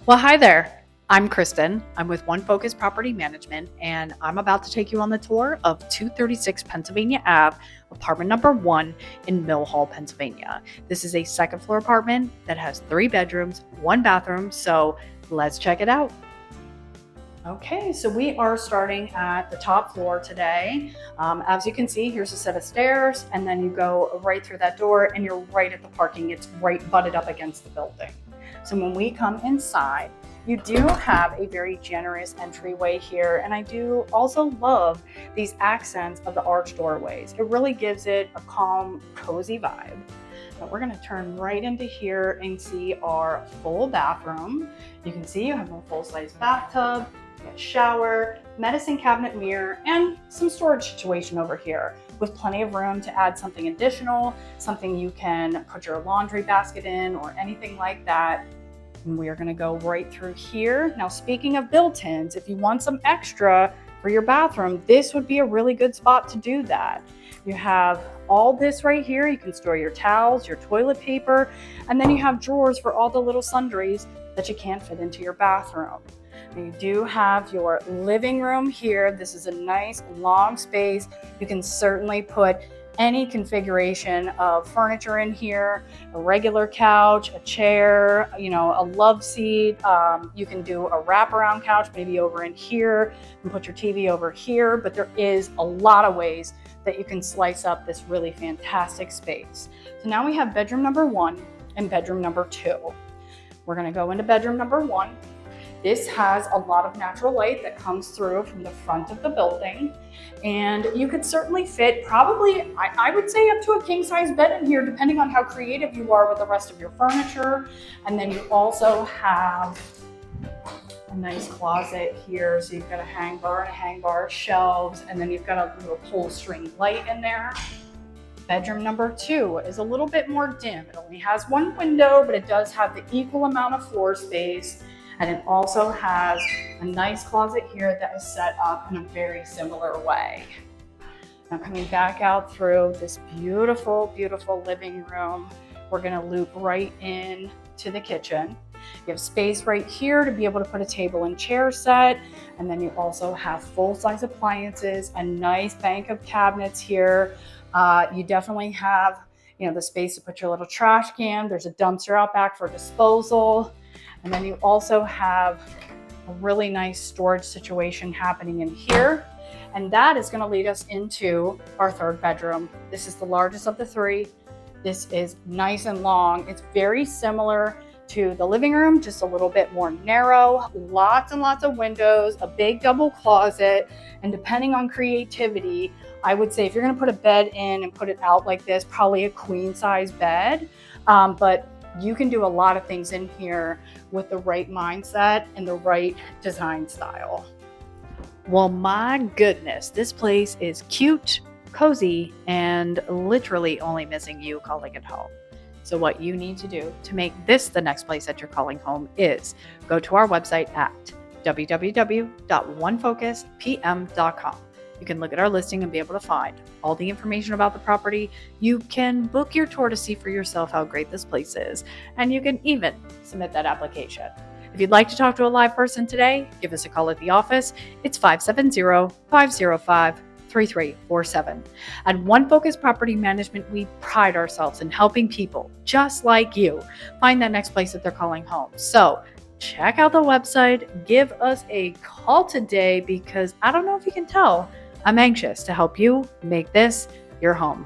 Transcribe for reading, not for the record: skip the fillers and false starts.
Well, hi there. I'm Kristen. I'm with One Focus Property Management, and I'm about to take you on the tour of 236 Pennsylvania Ave, apartment number 1 in Mill Hall, Pennsylvania. This is a second floor apartment that has 3 bedrooms, 1 bathroom, so let's check it out. Okay, so we are starting at the top floor today. As you can see, here's a set of stairs, and then you go right through that door and you're right at the parking. It's right butted up against the building. So when we come inside, you do have a very generous entryway here, and I do also love these accents of the arched doorways. It really gives it a calm, cozy vibe. But we're gonna turn right into here and see our full bathroom. You can see you have a full-size bathtub, a shower, medicine cabinet mirror, and some storage situation over here with plenty of room to add something additional, something you can put your laundry basket in or anything like that. And we are going to go right through here. Now, speaking of built-ins, if you want some extra for your bathroom, this would be a really good spot to do that. You have all this right here. You can store your towels, your toilet paper, and then you have drawers for all the little sundries that you can't fit into your bathroom. You do have your living room here. This is a nice long space. You can certainly put any configuration of furniture in here, a regular couch, a chair, a love seat. You can do a wraparound couch, maybe over in here, and put your TV over here. But there is a lot of ways that you can slice up this really fantastic space. So now we have bedroom number 1 and bedroom number 2. We're gonna go into bedroom number 1. This has a lot of natural light that comes through from the front of the building. And you could certainly fit probably, I would say, up to a king size bed in here, depending on how creative you are with the rest of your furniture. And then you also have a nice closet here. So you've got a hang bar and a hang bar, shelves, and then you've got a little pull string light in there. Bedroom number 2 is a little bit more dim. It only has 1 window, but it does have the equal amount of floor space. And it also has a nice closet here that is set up in a very similar way. Now coming back out through this beautiful, beautiful living room, we're gonna loop right in to the kitchen. You have space right here to be able to put a table and chair set. And then you also have full-size appliances, a nice bank of cabinets here. You definitely have, the space to put your little trash can. There's a dumpster out back for disposal. And then you also have a really nice storage situation happening in here. And that is going to lead us into our 3rd bedroom. This is the largest of the 3. This is nice and long. It's very similar to the living room, just a little bit more narrow, lots and lots of windows, a big double closet. And depending on creativity, I would say if you're going to put a bed in and put it out like this, probably a queen size bed. But you can do a lot of things in here with the right mindset and the right design style. Well, my goodness, this place is cute, cozy, and literally only missing you calling it home. So what you need to do to make this the next place that you're calling home is go to our website at www.onefocuspm.com. You can look at our listing and be able to find all the information about the property. You can book your tour to see for yourself how great this place is, and you can even submit that application. If you'd like to talk to a live person today, give us a call at the office. It's 570-505-3347. At One Focus Property Management, we pride ourselves in helping people just like you find that next place that they're calling home. So check out the website, give us a call today, because I don't know if you can tell, I'm anxious to help you make this your home.